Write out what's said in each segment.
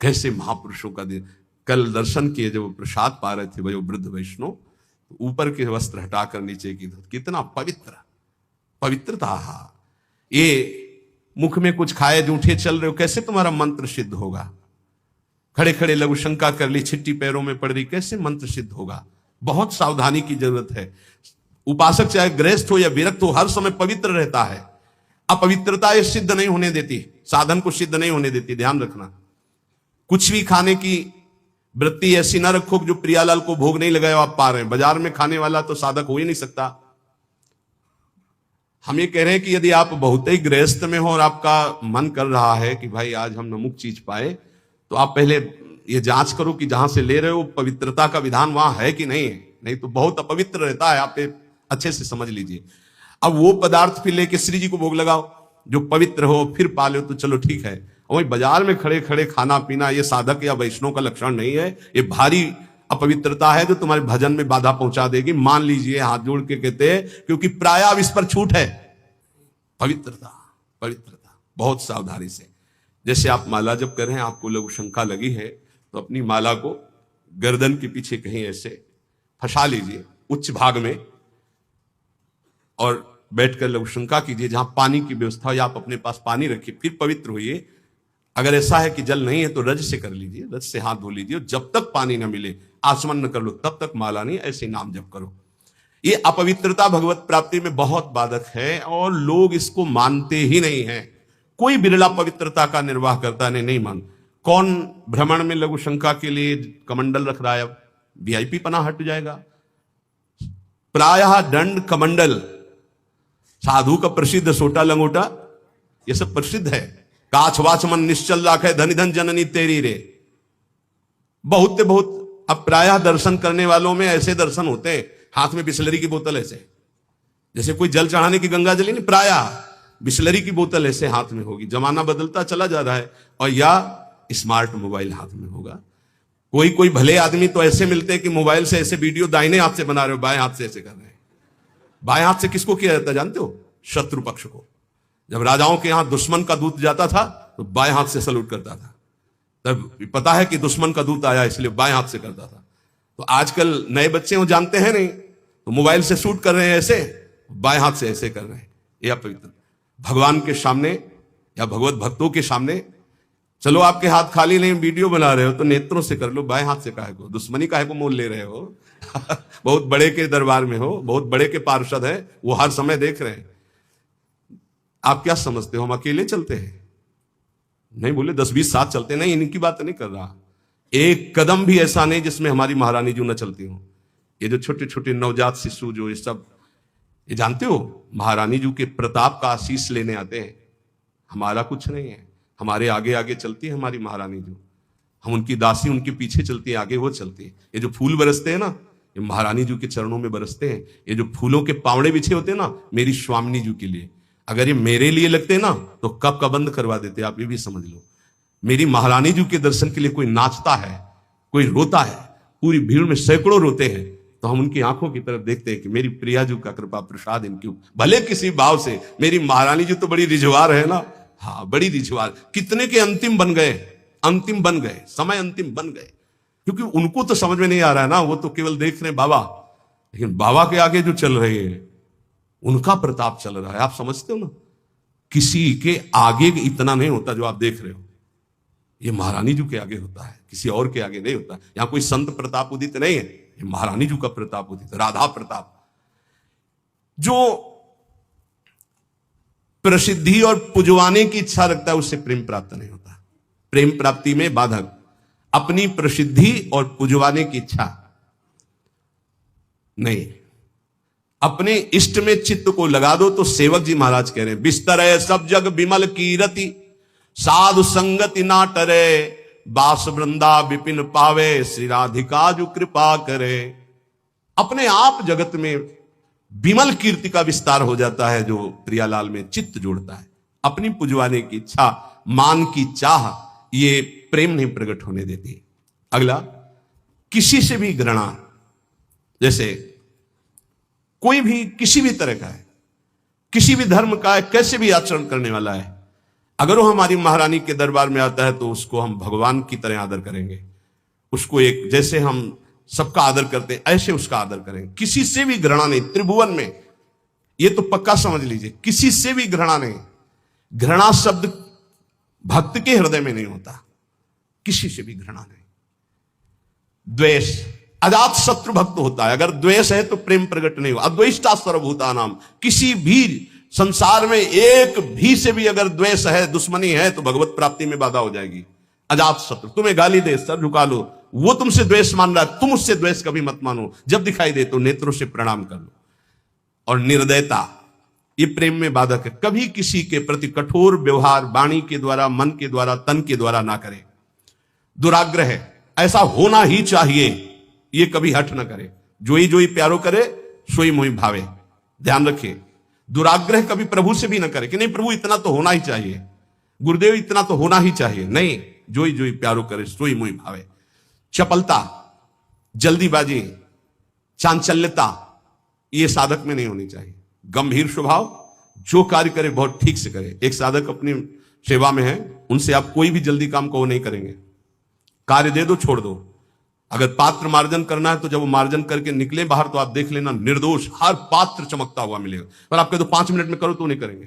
कैसे महापुरुषों का दिन। कल दर्शन किए जब प्रसाद पा रहे थे वो वृद्ध वैष्णव, ऊपर के वस्त्र हटाकर नीचे की धोती, कितना पवित्र, पवित्रता। ये मुख में कुछ खाए जूठे चल रहे हो, कैसे तुम्हारा मंत्र सिद्ध होगा? खड़े खड़े लघु शंका कर ली, छिट्टी पैरों में पड़ रही, कैसे मंत्र सिद्ध होगा? बहुत सावधानी की जरूरत है। उपासक चाहे गृहस्थ हो या विरक्त हो, हर समय पवित्र रहता है। अपवित्रता ये सिद्ध नहीं होने देती, साधन को सिद्ध नहीं होने देती, ध्यान रखना। कुछ भी खाने की वृत्ति ऐसी ना रखो जो प्रियालाल को भोग नहीं लगाए आप पा रहे हैं। बाजार में खाने वाला तो साधक हो ही नहीं सकता। हम ये कह रहे हैं कि यदि आप बहुत ही गृहस्थ में हो और आपका मन कर रहा है कि भाई आज हम नमुक चीज पाए, तो आप पहले ये जांच करो कि जहां से ले रहे हो पवित्रता का विधान वहां है कि नहीं है। नहीं तो बहुत अपवित्र रहता है, आप अच्छे से समझ लीजिए। अब वो पदार्थ फिर लेके श्री जी को भोग लगाओ जो पवित्र हो, फिर पालो तो चलो ठीक है। वही बाजार में खड़े खड़े खाना पीना ये साधक या वैष्णव का लक्षण नहीं है, ये भारी अपवित्रता है जो तुम्हारे भजन में बाधा पहुंचा देगी। मान लीजिए, हाथ जोड़ के कहते हैं, क्योंकि प्राय अब इस पर छूट है। पवित्रता, पवित्रता बहुत सावधानी से। जैसे आप माला जब कर रहे हैं, आपको लघु शंका लगी है, तो अपनी माला को गर्दन के पीछे कहीं ऐसे फंसा लीजिए उच्च भाग में, और बैठकर लघु शंका कीजिए। जहां पानी की व्यवस्था हो या आप अपने पास पानी रखिए, फिर पवित्र होइए। अगर ऐसा है कि जल नहीं है तो रज से कर लीजिए, रज से हाथ धो लीजिए। जब तक पानी न मिले, आचमन न कर लो, तब तक माला नहीं, ऐसे नाम जप करो। ये अपवित्रता भगवत प्राप्ति में बहुत बाधक है और लोग इसको मानते ही नहीं है। कोई बिरला पवित्रता का निर्वाह करता नहीं मान। कौन भ्रमण में लघु शंका के लिए कमंडल रख रहा है? अब वीआईपी पना हट जाएगा। प्रायः दंड कमंडल, साधु का प्रसिद्ध सोटा लंगोटा, ये सब प्रसिद्ध है। काछ वाचमन निश्चल राखे, धनी धन जननी तेरी रे। बहुत बहुत अब प्रायः दर्शन करने वालों में ऐसे दर्शन होते हैं, हाथ में बिस्लरी की बोतल ऐसे, जैसे कोई जल चढ़ाने की गंगा जली नहीं, प्रायः बिस्लरी की बोतल ऐसे हाथ में होगी। जमाना बदलता चला जा रहा है, और या स्मार्ट मोबाइल हाथ में होगा। कोई कोई भले आदमी तो ऐसे मिलते हैं कि मोबाइल से ऐसे वीडियो दाहिने हाथ से बना रहे हो, बाएं हाथ से ऐसे कर रहे हैं। बाएं हाथ से किसको किया जाता है जानते हो? शत्रु पक्ष को। जब राजाओं के यहां दुश्मन का दूत जाता था तो बाएं हाथ से सलूट करता था। तब पता है कि दुश्मन का दूत आया, इसलिए बाएं हाथ से करता था। तो आजकल नए बच्चे वो जानते हैं नहीं, तो मोबाइल से शूट कर रहे हैं ऐसे, बाएं हाथ से ऐसे कर रहे हैं। यह अपवित्र। भगवान के सामने या भगवत भक्तों के सामने, चलो आपके हाथ खाली नहीं, वीडियो बना रहे हो तो नेत्रों से कर लो, बाएं हाथ से काहे को? दुश्मनी काहे को मोल ले रहे हो? बहुत बड़े के दरबार में हो, बहुत बड़े के पार्षद है, वो हर समय देख रहे हैं। आप क्या समझते हो हम अकेले चलते हैं? नहीं, बोले 10-20 साथ चलते नहीं, इनकी बात नहीं कर रहा। एक कदम भी ऐसा नहीं जिसमें हमारी महारानी जी न चलती हो। ये जो छोटे छोटे नवजात शिशु जो ये सब, ये जानते हो महारानी जी के प्रताप का आशीष लेने आते हैं। हमारा कुछ नहीं है, हमारे आगे आगे चलती है हमारी महारानी जी। हम उनकी दासी, उनके पीछे चलती है, आगे वो चलती है। ये जो फूल बरसते हैं ना, ये महारानी जी के चरणों में बरसते हैं। ये जो फूलों के पावड़े बिछे होते हैं ना, मेरी स्वामिनी जी के लिए। अगर ये मेरे लिए लगते ना तो कब का बंद करवा देते, आप ये भी समझ लो। मेरी महारानी जी के दर्शन के लिए कोई नाचता है, कोई रोता है, पूरी भीड़ में सैकड़ों रोते हैं, तो हम उनकी आंखों की तरफ देखते हैं कि मेरी प्रिया जी का कृपा प्रसाद इनकी, भले किसी भाव से। मेरी महारानी जी तो बड़ी रिझवार है ना, हाँ बड़ी रिझवार। कितने के अंतिम बन गए, अंतिम बन गए, समय अंतिम बन गए, क्योंकि उनको तो समझ में नहीं आ रहा है ना, वो तो केवल देख रहे हैं बाबा। लेकिन बाबा के आगे जो चल रहे हैं उनका प्रताप चल रहा है। आप समझते हो ना, किसी के आगे इतना नहीं होता जो आप देख रहे हो, ये महारानी जी के आगे होता है, किसी और के आगे नहीं होता। यहां कोई संत प्रताप उदित नहीं है, ये महारानी जी का प्रताप उदित, राधा प्रताप। जो प्रसिद्धि और पुजवाने की इच्छा रखता है उससे प्रेम प्राप्त नहीं होता। प्रेम प्राप्ति में बाधक अपनी प्रसिद्धि और पुजवाने की इच्छा नहीं। अपने इष्ट में चित्त को लगा दो। तो सेवक जी महाराज कह रहे हैं, बिस्तर है सब जग विमल कीरति, साधु संगति ना टरे, बास वृंदा विपिन पावे, श्री राधिका जो कृपा करे। अपने आप जगत में विमल कीर्ति का विस्तार हो जाता है जो प्रियालाल में चित्त जोड़ता है। अपनी पुजवाने की इच्छा, मान की चाह, ये प्रेम नहीं प्रकट होने देती। अगला, किसी से भी घृणा। जैसे कोई भी किसी भी तरह का है, किसी भी धर्म का है, कैसे भी आचरण करने वाला है, अगर वो हमारी महारानी के दरबार में आता है तो उसको हम भगवान की तरह आदर करेंगे, उसको एक जैसे हम सबका आदर करते हैं ऐसे उसका आदर करेंगे, किसी से भी घृणा नहीं। त्रिभुवन में ये तो पक्का समझ लीजिए, किसी से भी घृणा नहीं। घृणा शब्द भक्त के हृदय में नहीं होता, किसी से भी घृणा नहीं। द्वेष अजात शत्रु भक्त होता है, अगर द्वेष है तो प्रेम प्रकट नहीं हुआ। अद्वेष्टा सर्वभूता नाम, किसी भी संसार में एक भी से भी अगर द्वेष है, दुश्मनी है, तो भगवत प्राप्ति में बाधा हो जाएगी। अजात शत्रु तुम्हें गाली दे, सर झुका लो, वो तुमसे द्वेष मान रहा है, तुम उससे द्वेष कभी मत मानो। जब दिखाई दे तो नेत्रों से प्रणाम कर लो। और निर्दयता ये प्रेम में बाधक है। कभी किसी के प्रति कठोर व्यवहार वाणी के द्वारा, मन के द्वारा, तन के द्वारा ना करे। दुराग्रह ऐसा होना ही चाहिए, ये कभी हट ना करे। जोई जोई प्यारो करे सोई मोई भावे, ध्यान रखिए। दुराग्रह कभी प्रभु से भी ना करे कि नहीं प्रभु इतना तो होना ही चाहिए, गुरुदेव इतना तो होना ही चाहिए, नहीं, जोई जोई प्यारो करे सोई मोई भावे। चपलता, जल्दीबाजी, चांचल्यता ये साधक में नहीं होनी चाहिए। गंभीर स्वभाव, जो कार्य करे बहुत ठीक से करे। एक साधक अपनी सेवा में है, उनसे आप कोई भी जल्दी काम को वो नहीं करेंगे, कार्य दे दो छोड़ दो। अगर पात्र मार्जन करना है तो जब वो मार्जन करके निकले बाहर तो आप देख लेना निर्दोष हर पात्र चमकता हुआ मिलेगा। पर आप कह दो 5 मिनट में करो तो नहीं करेंगे।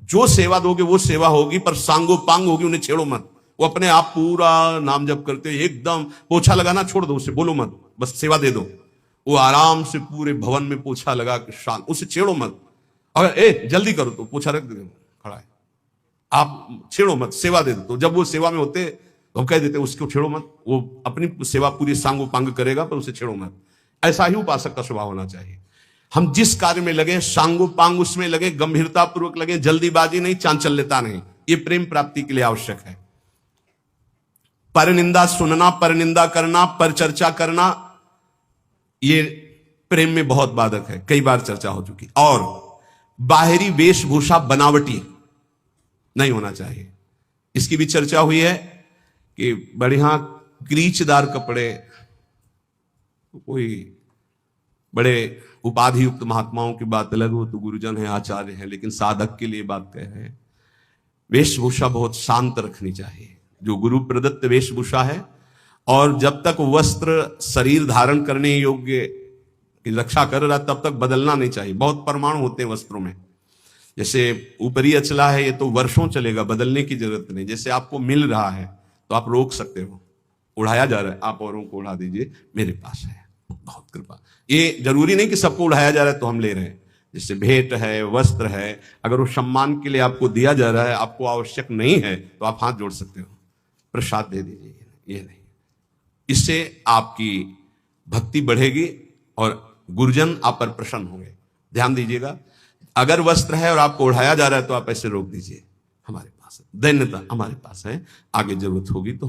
जो सेवा दोगे वो सेवा होगी, पर सांगो पांग होगी, उन्हें छेड़ो मत। वो अपने आप पूरा नाम जप करते एकदम, पोछा लगाना छोड़ दो, उसे बोलो मत, बस सेवा दे दो। वो आराम से पूरे भवन में पोछा लगा के शांत, उसे छेड़ो मत। अगर जल्दी करो तो पोछा रख दे, खड़ा है, आप छेड़ो मत, सेवा दे दो। तो जब वो सेवा में होते तो हम कह देते उसको छेड़ो मत, वो अपनी सेवा पूरी सांगो पांग करेगा, पर उसे छेड़ो मत। ऐसा ही उपासक का स्वभाव होना चाहिए। हम जिस कार्य में लगे सांगो पांग उसमें लगे, गंभीरता पूर्वक लगे, जल्दीबाजी नहीं, चांचल्यता नहीं। ये प्रेम प्राप्ति के लिए आवश्यक है। परनिंदा सुनना, परनिंदा करना, पर चर्चा करना, ये प्रेम में बहुत बाधक है, कई बार चर्चा हो चुकी। और बाहरी वेशभूषा बनावटी नहीं होना चाहिए। इसकी भी चर्चा हुई है कि बढ़िया क्रीचदार कपड़े, कोई बड़े उपाधि युक्त महात्माओं की बात अलग हो, तो गुरुजन है, आचार्य है, लेकिन साधक के लिए बात कह रहे हैं। वेशभूषा बहुत शांत रखनी चाहिए, जो गुरु प्रदत्त वेशभूषा है। और जब तक वस्त्र शरीर धारण करने योग्य की रक्षा कर रहा तब तक बदलना नहीं चाहिए। बहुत परमाणु होते हैं वस्त्रों में, जैसे ऊपरी अचला है, ये तो वर्षों चलेगा, बदलने की जरूरत नहीं। जैसे आपको मिल रहा है तो आप रोक सकते हो, उड़ाया जा रहा है आप औरों को उड़ा दीजिए, मेरे पास है, बहुत कृपा। ये जरूरी नहीं कि सबको उड़ाया जा रहा है तो हम ले रहे हैं। जैसे भेंट है, वस्त्र है, अगर वो सम्मान के लिए आपको दिया जा रहा है, आपको आवश्यक नहीं है, तो आप हाथ जोड़ सकते हो, प्रसाद दे दीजिए, ये नहीं। इससे आपकी भक्ति बढ़ेगी और गुरुजन आप पर प्रसन्न होंगे। ध्यान दीजिएगा, अगर वस्त्र है और आपको उड़ाया जा रहा है तो आप ऐसे रोक दीजिए, हमारे पास है, दैन्यता हमारे पास है, आगे जरूरत होगी तो